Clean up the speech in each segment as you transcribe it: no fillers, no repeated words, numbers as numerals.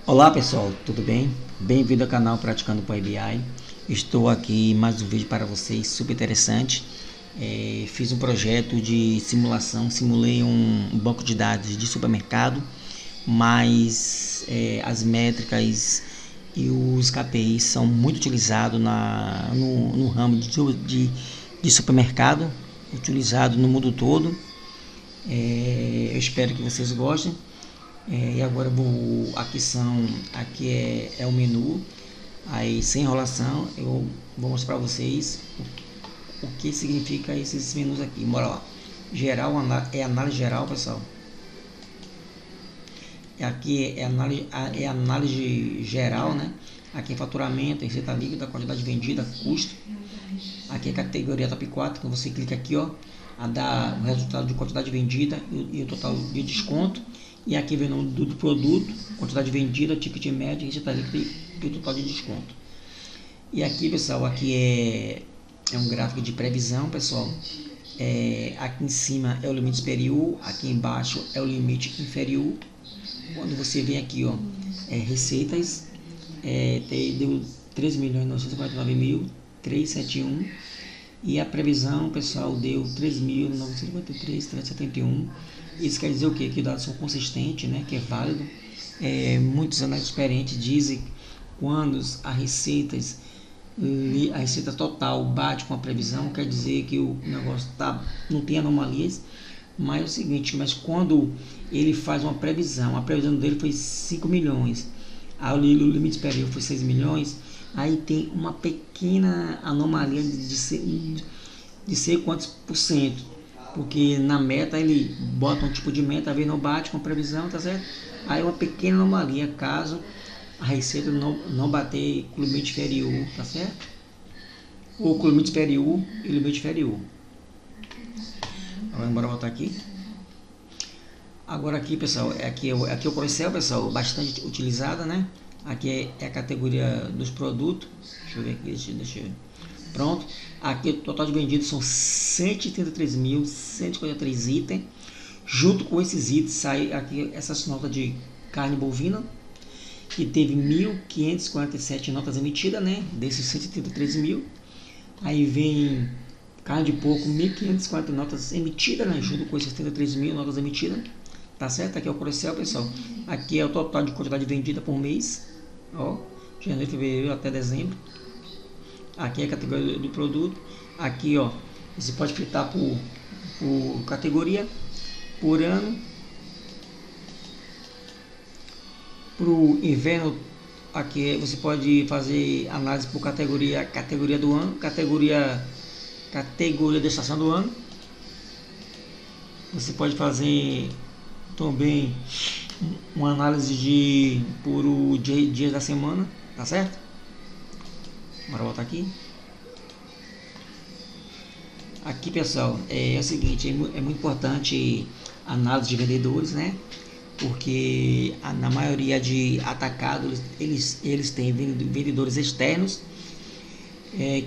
Olá pessoal, tudo bem? Bem-vindo ao canal Praticando Power BI. Estou aqui em mais um vídeo para vocês, super interessante. Fiz um projeto de simulação, simulei um banco de dados de supermercado, mas as métricas e os KPIs são muito utilizados no ramo de supermercado, utilizado no mundo todo. Eu espero que vocês gostem. E agora aqui é o menu. Aí, sem enrolação, eu vou mostrar para vocês o que significa esses menus aqui. Bora lá. Geral é análise geral, pessoal. Aqui é análise geral, né? Aqui é faturamento, receita líquida, quantidade vendida, custo. Aqui é categoria top 4, então você clica aqui, ó, a dar o resultado de quantidade vendida e o total de desconto. E aqui vem o nome do produto, quantidade vendida, ticket médio, receita líquida e o total de desconto. E aqui, pessoal, aqui é um gráfico de previsão, pessoal. Aqui em cima é o limite superior, aqui embaixo é o limite inferior. Quando você vem aqui, ó, receitas, deu 13.949.371 e a previsão, pessoal, deu 3.953.371. Isso quer dizer o quê? Que os dados são consistentes, né? Que é válido. Muitos analistas experientes dizem que quando a receita total bate com a previsão, quer dizer que o negócio não tem anomalias. Mas é o seguinte, mas quando ele faz uma previsão, a previsão dele foi 5 milhões, aí o limite superior foi 6 milhões, aí tem uma pequena anomalia de ser quantos por cento. Porque na meta ele bota um tipo de meta, às vezes não bate com a previsão, tá certo? Aí uma pequena anomalia caso a receita não bater com o limite inferior, tá certo? Ou com o limite superior e o limite inferior. Agora bora voltar aqui. Agora aqui, pessoal, aqui é o Corcel, pessoal, bastante utilizada, né? Aqui é a categoria dos produtos. Deixa eu ver aqui, deixa eu ver. Pronto. Aqui o total de vendidos são 133.143 itens. Junto com esses itens sai aqui essas notas de carne bovina, que teve 1.547 notas emitidas, né? Desses 133 mil. Aí vem carne de porco, 1.540 notas emitidas, né? Junto com esses 73 mil notas emitidas. Tá certo? Aqui é o Corcel, pessoal. Aqui é o total de quantidade vendida por mês. Ó, janeiro, fevereiro até dezembro. Aqui é a categoria do produto. Aqui, ó, você pode filtrar por categoria, por ano. Para o inverno, aqui você pode fazer análise por categoria do ano, categoria da estação do ano. Você pode fazer também uma análise por dias da semana, tá certo? Bora voltar aqui. Aqui, pessoal, é o seguinte, é muito importante a análise de vendedores, né? Porque na maioria de atacados eles têm vendedores externos.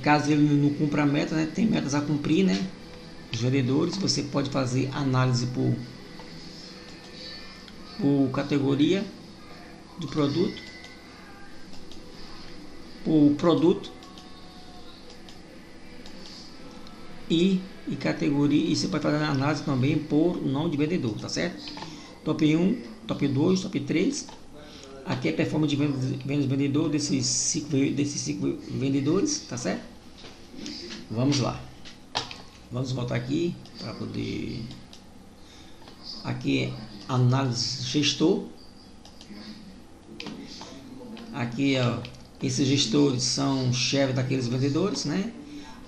Caso ele não cumpra a meta, né? Tem metas a cumprir, né? Os vendedores, você pode fazer análise por categoria do produto, por produto e categoria, e você pode fazer análise também por nome de vendedor, tá certo? Top 1, top 2, top 3. Aqui é a performance de vendas do vendedor desses 5 vendedores, tá certo? Vamos lá. Vamos voltar aqui para poder. Aqui é análise gestor. Aqui, ó, esses gestores são chefes daqueles vendedores, né?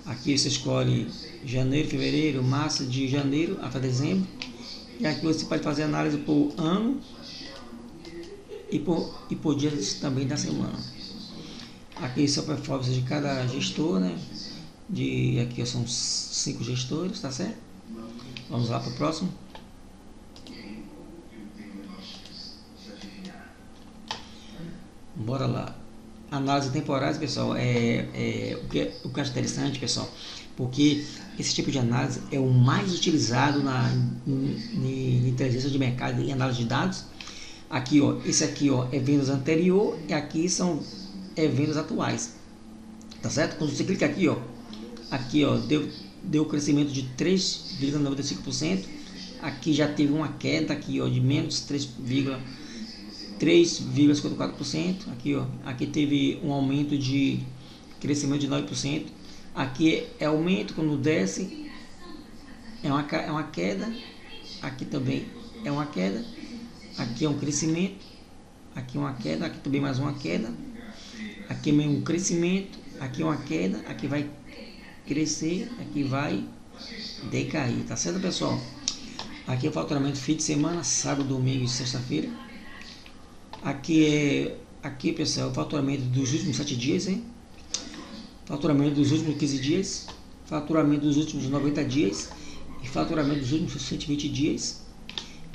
Aqui você escolhe janeiro, fevereiro, março, de janeiro até dezembro. E aqui você pode fazer análise por ano e por dias também da semana. Aqui são performance de cada gestor, né? Aqui são 5 gestores, tá certo? Vamos lá para o próximo. Bora lá. Análise temporais, pessoal, o que eu acho interessante, pessoal, porque esse tipo de análise é o mais utilizado na inteligência de mercado e análise de dados. Aqui, ó, esse aqui, ó, é vendas anterior e aqui são vendas atuais. Tá certo? Quando você clica aqui, ó, deu crescimento de 3,95%. Aqui já teve uma queda aqui, ó, de menos 3,54%. Aqui, ó, aqui teve um aumento de crescimento de 9%. Aqui é aumento, quando desce é uma queda. Aqui também é uma queda. Aqui é um crescimento. Aqui uma queda. Aqui também mais uma queda. Aqui é um crescimento. Aqui é uma queda. Aqui vai crescer. Aqui vai decair. Tá certo, pessoal? Aqui é o faturamento fim de semana, sábado, domingo e sexta-feira. Aqui, pessoal, o faturamento dos últimos 7 dias, hein? Faturamento dos últimos 15 dias. Faturamento dos últimos 90 dias. E faturamento dos últimos 120 dias.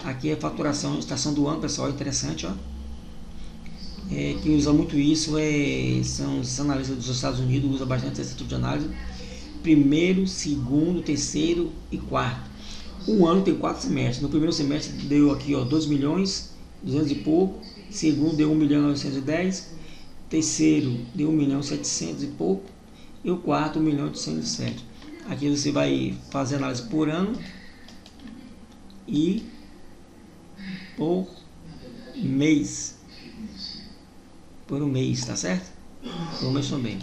Aqui é a faturação, estação do ano, pessoal, interessante, ó. Quem usa muito isso são os analistas dos Estados Unidos, usa bastante esse tipo de análise. Primeiro, segundo, terceiro e quarto. Um ano tem 4 semestres. No primeiro semestre deu aqui, ó, 2 milhões, 200 e pouco. Segundo deu 1 milhão 910. Terceiro deu 1 milhão 700 e pouco. E o quarto 1 milhão 807. Aqui você vai fazer análise por ano e por mês. Por um mês, tá certo? Por um mês também.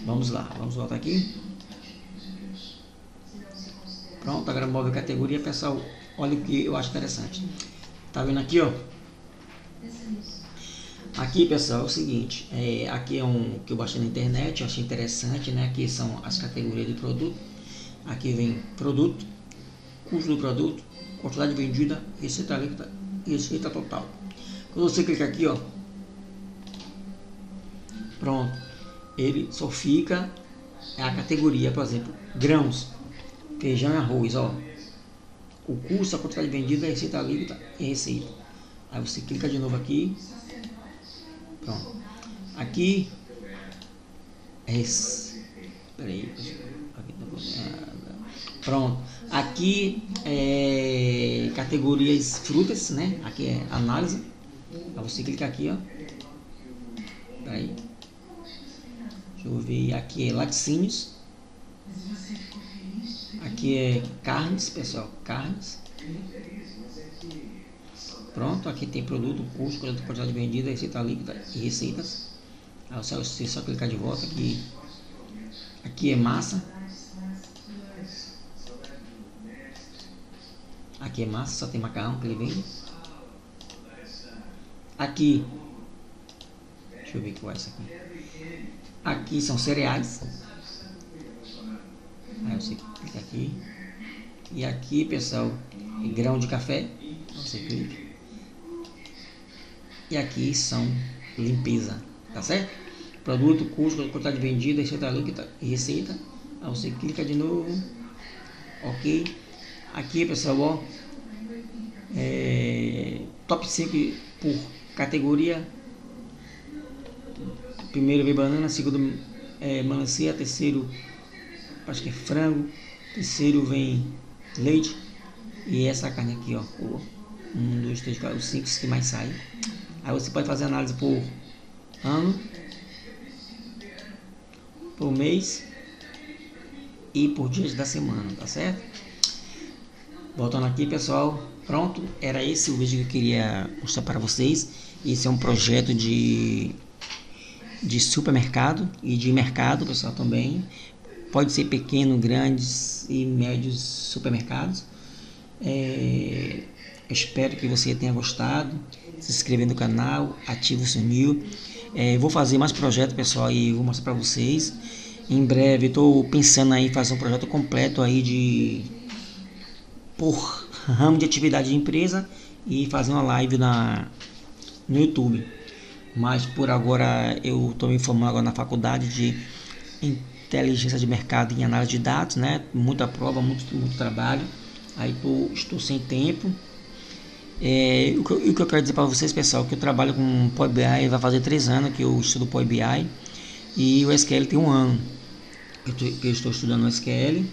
Vamos lá, vamos voltar aqui. Pronto, agora move a categoria, pessoal. Olha o que eu acho interessante. Tá vendo aqui, ó? Aqui, pessoal, é o seguinte. Aqui é um que eu baixei na internet, eu achei interessante, né? Aqui são as categorias de produto. Aqui vem produto, custo do produto, quantidade vendida, receita líquida e receita total. Quando você clica aqui, ó, pronto, ele só fica a categoria, por exemplo, grãos, feijão e arroz, ó. O custo, a quantidade vendida, a receita líquida e receita. Aí você clica de novo aqui. Pronto. Aqui peraí, aqui tá pronto. Aqui é categorias frutas, né? Aqui é análise. Aí você clica aqui, ó. Peraí. Deixa eu ver. Aqui é laticínios. Aqui é carnes, pessoal. Carnes. Pronto, aqui tem produto, custo, quantidade vendida, receita líquida e receitas. Aí você só clicar de volta aqui. Aqui é massa. Aqui é massa, só tem macarrão que ele vende. Aqui, deixa eu ver qual é essa aqui. Aqui são cereais. Aí você clica aqui. E aqui, pessoal, é grão de café. Você clica. E aqui são limpeza, tá certo? Produto, custo, quantidade vendida, receita líquida e receita. Aí você clica de novo. Ok. Aqui, pessoal, ó, top 5 por categoria. Primeiro vem banana, segundo melancia, terceiro acho que é frango, terceiro vem leite e essa carne aqui, ó, 1, 2, 3, 4, os 5 que mais saem. Aí você pode fazer análise por ano, por mês e por dias da semana, tá certo? Voltando aqui, pessoal, pronto, era esse o vídeo que eu queria mostrar para vocês. Esse é um projeto de supermercado e de mercado, pessoal, também. Pode ser pequeno, grandes e médios supermercados. Espero que você tenha gostado. Se inscreva no canal, ative o sininho. Vou fazer mais projetos, pessoal, e vou mostrar para vocês. Em breve, estou pensando aí em fazer um projeto completo aí por ramo de atividade de empresa e fazer uma live no YouTube. Mas por agora eu estou me formando agora na faculdade de inteligência de mercado e análise de dados, né? Muita prova, muito trabalho. Aí estou sem tempo. O que eu quero dizer para vocês, pessoal, que eu trabalho com Power BI, vai fazer 3 anos que eu estudo Power BI e o SQL tem 1 ano que eu estou estudando o SQL.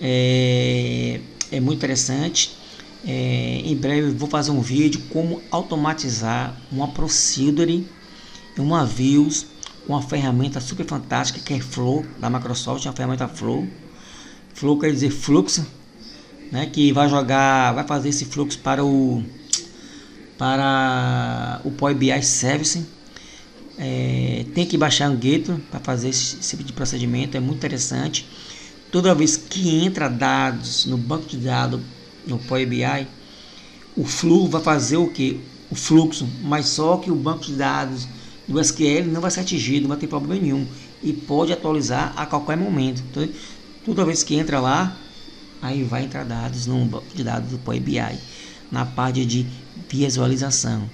É muito interessante. Em breve vou fazer um vídeo como automatizar uma procedure e uma views com uma ferramenta super fantástica que é Flow da Microsoft, a ferramenta Flow. Flow quer dizer fluxo, né? Que vai fazer esse fluxo para o Power BI Service. Tem que baixar um Gateway para fazer esse tipo de procedimento, é muito interessante. Toda vez que entra dados no banco de dados no Power BI, o Flow vai fazer o que? O fluxo, mas só que o banco de dados do SQL não vai ser atingido, não vai ter problema nenhum e pode atualizar a qualquer momento. Então, toda vez que entra lá, aí vai entrar dados no banco de dados do Power BI na parte de visualização.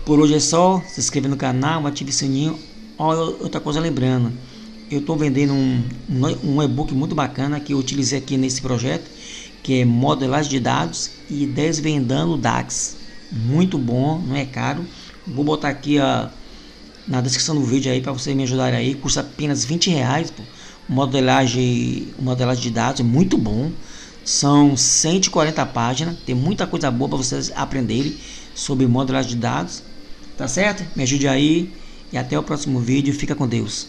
Por hoje é só, se inscreva no canal, ative o sininho. Outra coisa, lembrando, eu estou vendendo um e-book muito bacana que eu utilizei aqui nesse projeto, que é modelagem de dados e desvendando DAX. Muito bom, não é caro. Vou botar aqui na descrição do vídeo aí para vocês me ajudarem aí. Custa apenas R$20, pô. Modelagem de dados é muito bom. São 140 páginas, tem muita coisa boa para vocês aprenderem sobre modelagem de dados. Tá certo? Me ajude aí e até o próximo vídeo. Fica com Deus.